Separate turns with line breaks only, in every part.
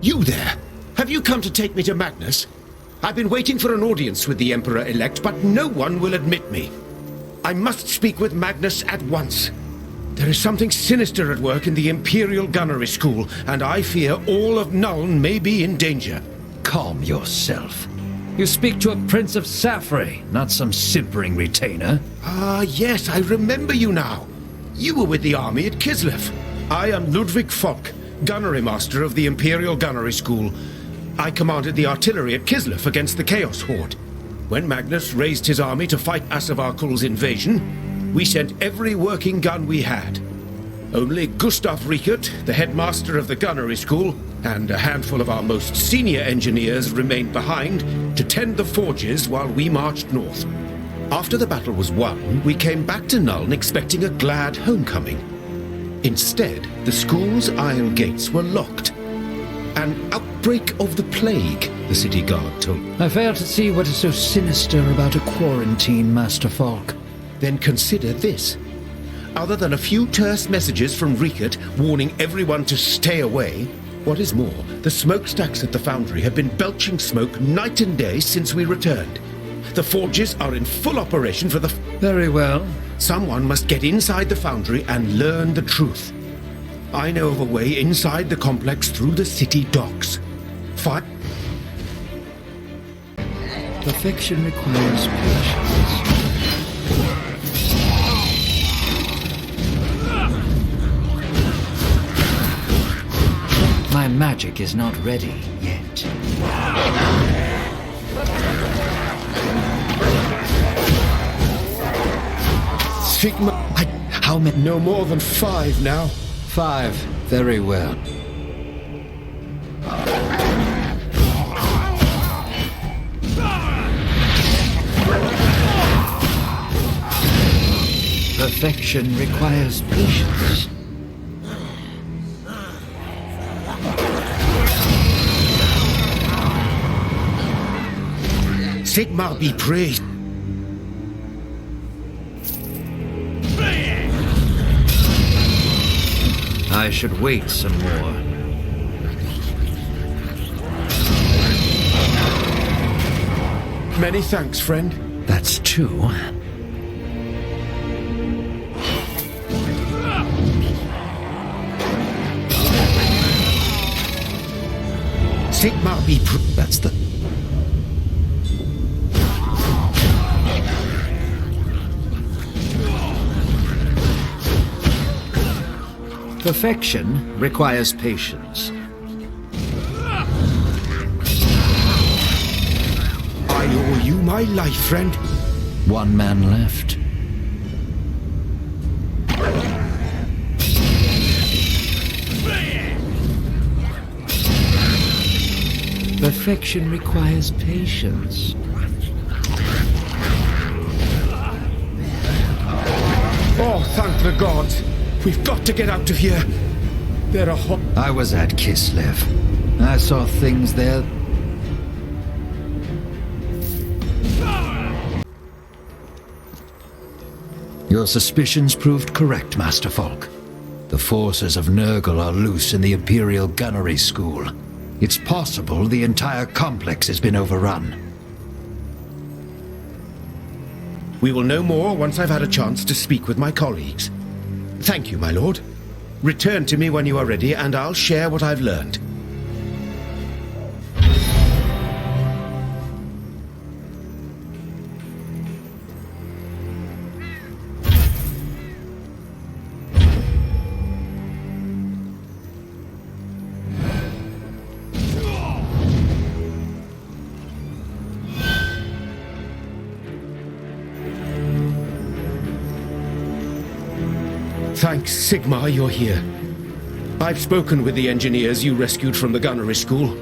You there! Have you come to take me to Magnus? I've been waiting for an audience with the Emperor-elect, but no one will admit me. I must speak with Magnus at once. There is something sinister at work in the Imperial Gunnery School, and I fear all of Nuln may be in danger.
Calm yourself. You speak to a Prince of Safri, not some simpering retainer.
Ah, yes, I remember you now. You were with the army at Kislev. I am Ludwig Falk, Gunnery Master of the Imperial Gunnery School. I commanded the artillery at Kislev against the Chaos Horde. When Magnus raised his army to fight Asavarkul's invasion, we sent every working gun we had. Only Gustav Riekert, the headmaster of the Gunnery School, and a handful of our most senior engineers remained behind to tend the forges while we marched north. After the battle was won, we came back to Nuln expecting a glad homecoming. Instead, the school's iron gates were locked. An outbreak of the plague, the city guard told me.
I fail to see what is so sinister about a quarantine, Master Falk.
Then consider this. Other than a few terse messages from Riekert warning everyone to stay away, what is more, the smokestacks at the foundry have been belching smoke night and day since we returned. The forges are in full operation for the...
Very well.
Someone must get inside the foundry and learn the truth. I know of a way inside the complex through the city docks.
Perfection requires patience. My magic is not ready yet.
Sigma... How many? No more than 5 now.
5. Very well. Perfection requires patience.
Sigma be praised.
I should wait some more.
Many thanks, friend.
That's 2.
Sigma be
That's the... Perfection requires patience.
I owe you my life, friend.
1 man left. Perfection requires patience.
Oh, thank the gods. We've got to get out of here. There are hot...
I was at Kislev. I saw things there. Your suspicions proved correct, Master Falk. The forces of Nurgle are loose in the Imperial Gunnery School. It's possible the entire complex has been overrun.
We will know more once I've had a chance to speak with my colleagues. Thank you, my lord. Return to me when you are ready, and I'll share what I've learned. Thanks, Sigma, you're here. I've spoken with the engineers you rescued from the gunnery school.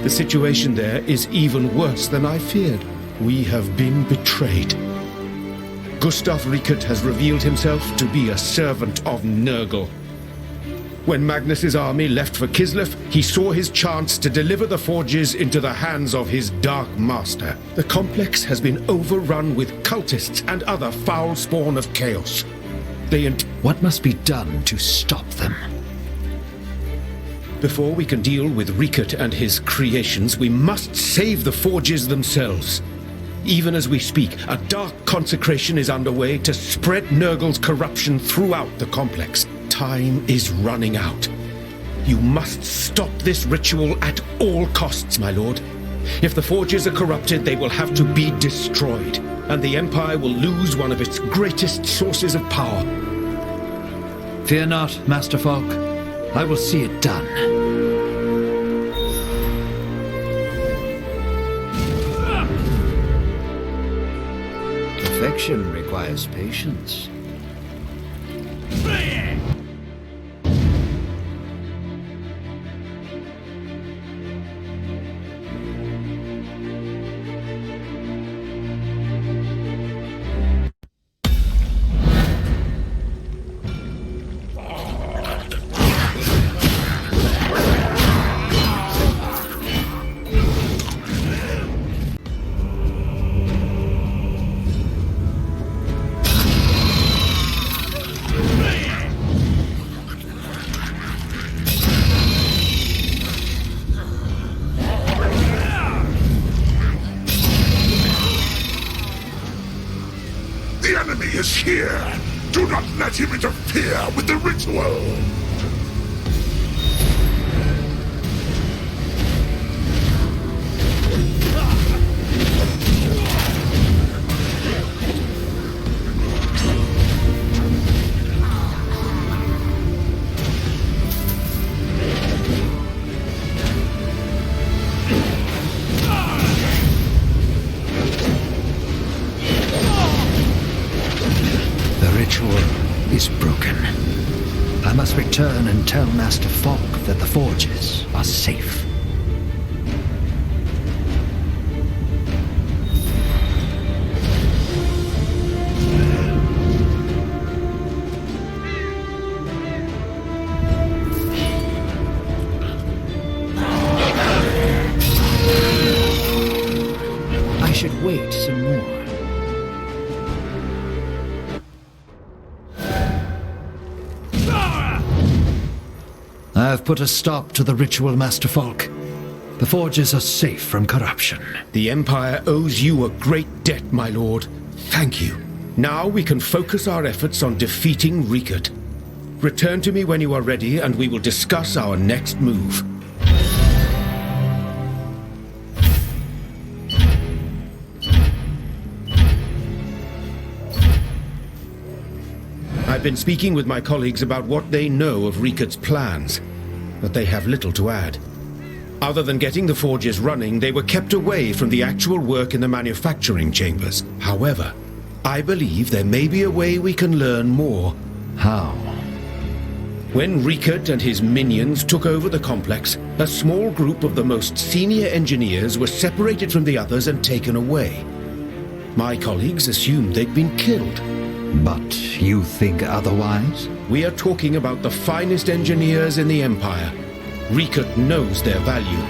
The situation there is even worse than I feared. We have been betrayed. Gustav Riekert has revealed himself to be a servant of Nurgle. When Magnus's army left for Kislev, he saw his chance to deliver the forges into the hands of his Dark Master. The complex has been overrun with cultists and other foul spawn of chaos. What
must be done to stop them?
Before we can deal with Riket and his creations, we must save the forges themselves. Even as we speak, a dark consecration is underway to spread Nurgle's corruption throughout the complex. Time is running out. You must stop this ritual at all costs, my lord. If the forges are corrupted, they will have to be destroyed, and the Empire will lose one of its greatest sources of power.
Fear not, Master Falk. I will see it done. Perfection requires patience.
The enemy is here! Do not let him interfere with the ritual!
Is broken. I must return and tell Master Falk that the forges are safe. I should wait some more. I've put a stop to the ritual, Master Falk. The forges are safe from corruption.
The Empire owes you a great debt, my lord. Thank you. Now we can focus our efforts on defeating Riket. Return to me when you are ready, and we will discuss our next move. I've been speaking with my colleagues about what they know of Riket's plans, but they have little to add. Other than getting the forges running, they were kept away from the actual work in the manufacturing chambers. However, I believe there may be a way we can learn more.
How?
When Riket and his minions took over the complex, a small group of the most senior engineers were separated from the others and taken away. My colleagues assumed they'd been killed.
But you think otherwise?
We are talking about the finest engineers in the Empire. Riket knows their value.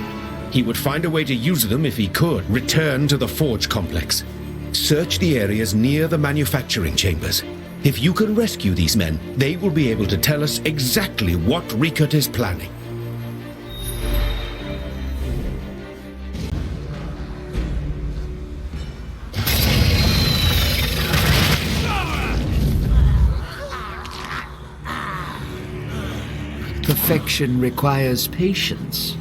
He would find a way to use them if he could. Return to the forge complex. Search the areas near the manufacturing chambers. If you can rescue these men, they will be able to tell us exactly what Riket is planning.
Perfection requires patience.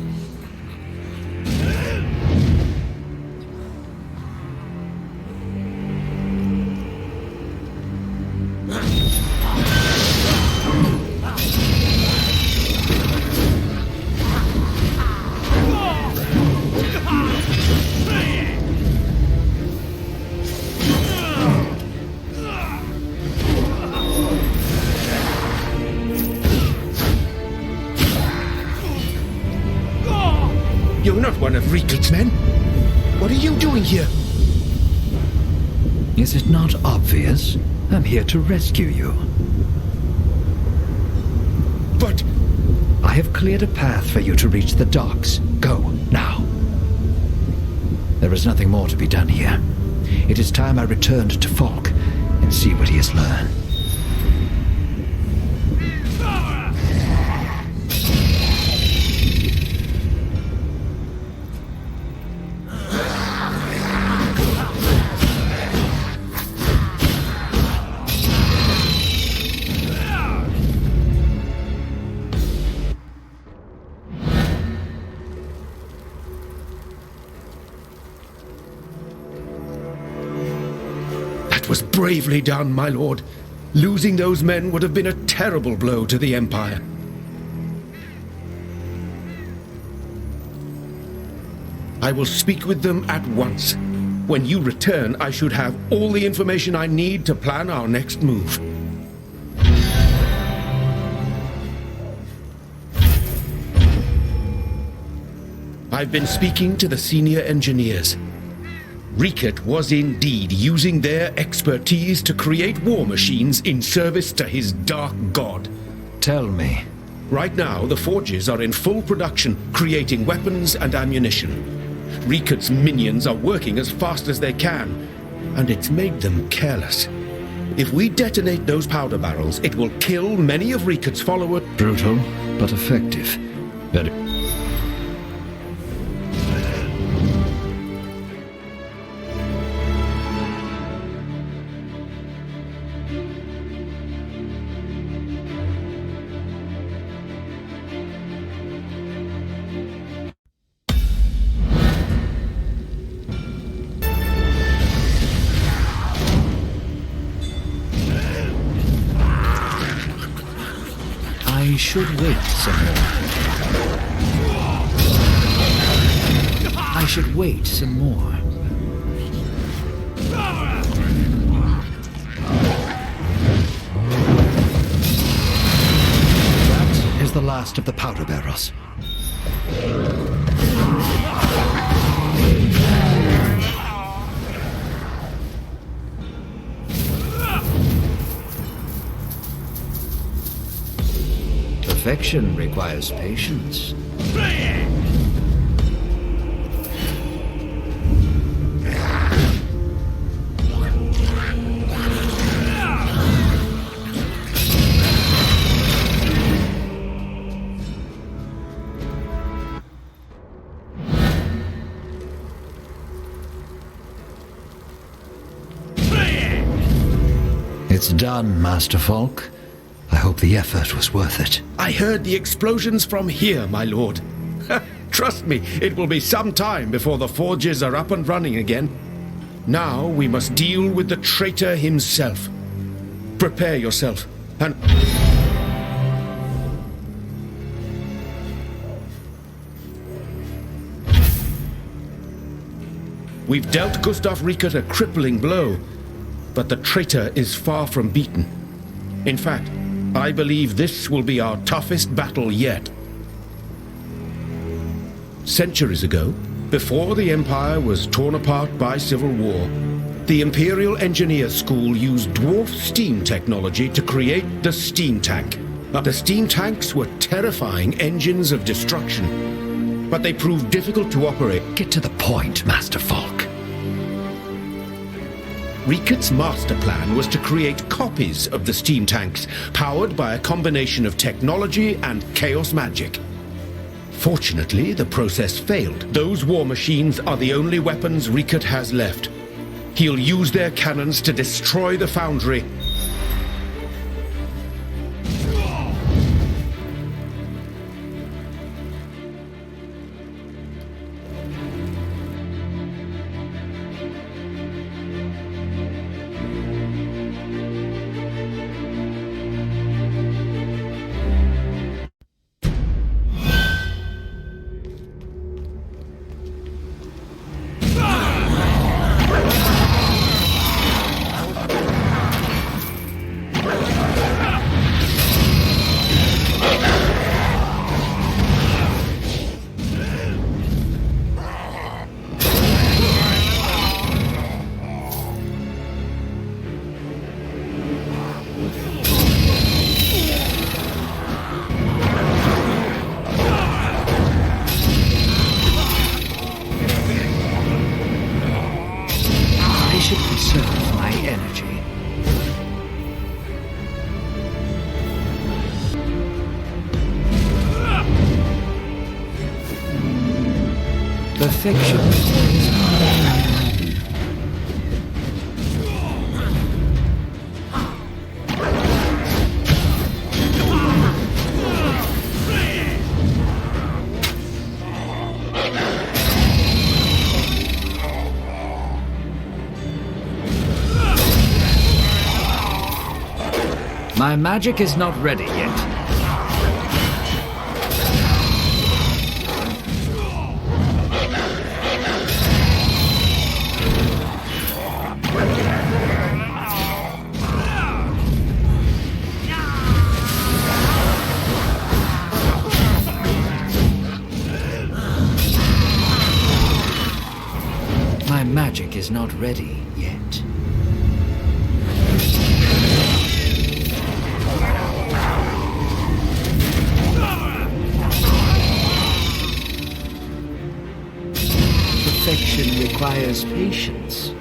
You're not one of Riket's men. What are you doing here?
Is it not obvious? I'm here to rescue you.
But...
I have cleared a path for you to reach the docks. Go, now. There is nothing more to be done here. It is time I returned to Falk and see what he has learned.
was bravely done, my lord. Losing those men would have been a terrible blow to the Empire. I will speak with them at once. When you return, I should have all the information I need to plan our next move. I've been speaking to the senior engineers. Riket was indeed using their expertise to create war machines in service to his dark god.
Tell me.
Right now, the forges are in full production, creating weapons and ammunition. Riket's minions are working as fast as they can, and it's made them careless. If we detonate those powder barrels, it will kill many of Riket's followers.
Brutal, but effective. Very...
I should wait some more. I should wait some more.
That is the last of the powder barrels.
Perfection requires patience.
It's done, Master Falk. I hope the effort was worth it.
I heard the explosions from here, my lord. Trust me, it will be some time before the forges are up and running again. Now we must deal with the traitor himself. Prepare yourself, and... We've dealt Gustav Riket a crippling blow, but the traitor is far from beaten. In fact, I believe this will be our toughest battle yet. Centuries ago, before the Empire was torn apart by civil war, the Imperial Engineer School used dwarf steam technology to create the steam tank. The steam tanks were terrifying engines of destruction, but they proved difficult to operate.
Get to the point, Master Falk.
Riket's master plan was to create copies of the steam tanks, powered by a combination of technology and chaos magic. Fortunately, the process failed. Those war machines are the only weapons Riket has left. He'll use their cannons to destroy the foundry.
Perfection. My magic is not ready yet. My magic is not ready yet. Perfection requires patience.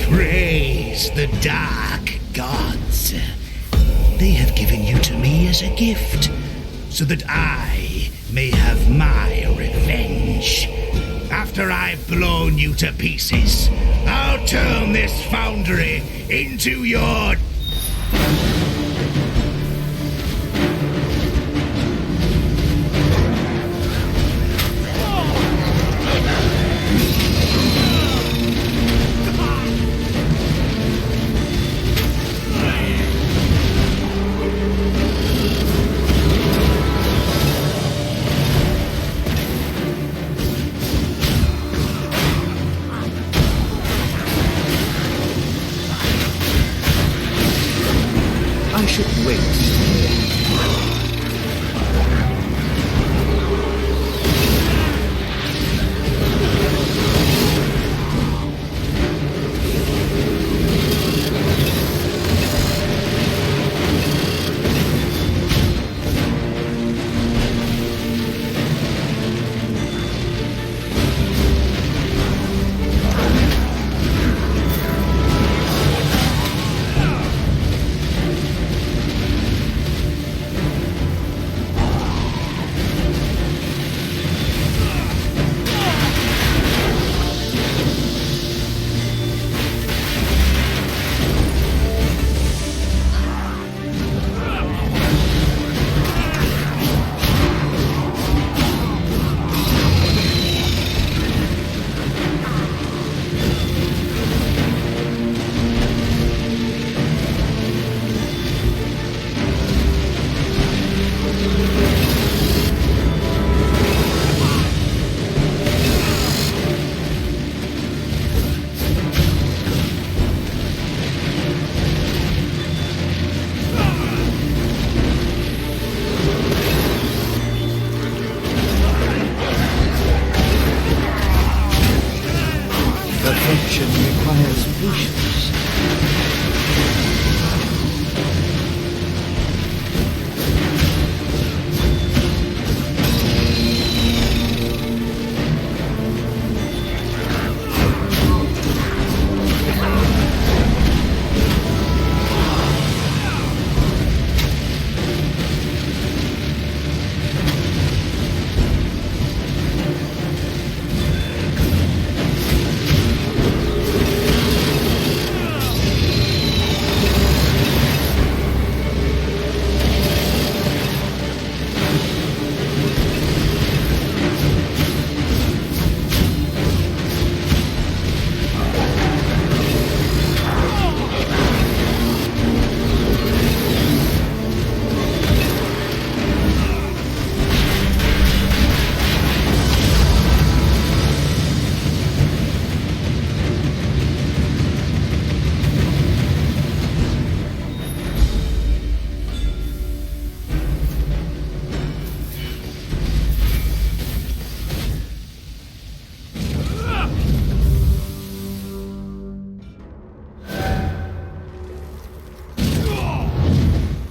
Praise the dark gods. They have given you to me as a gift, so that I may have my revenge. After I've blown you to pieces, I'll turn this foundry into your...
I should wait. Perfection requires patience.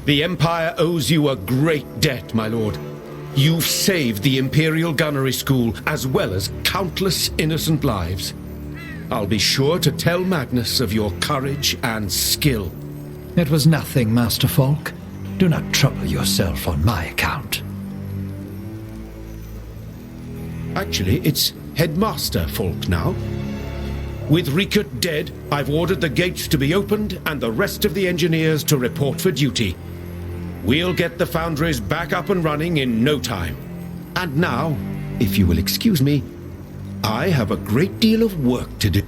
The Empire owes you a great debt, my lord. You've saved the Imperial Gunnery School, as well as countless innocent lives. I'll be sure to tell Magnus of your courage and skill.
It was nothing, Master Falk. Do not trouble yourself on my account.
Actually, it's Headmaster Falk now. With Riekert dead, I've ordered the gates to be opened and the rest of the engineers to report for duty. We'll get the foundries back up and running in no time. And now, if you will excuse me, I have a great deal of work to do.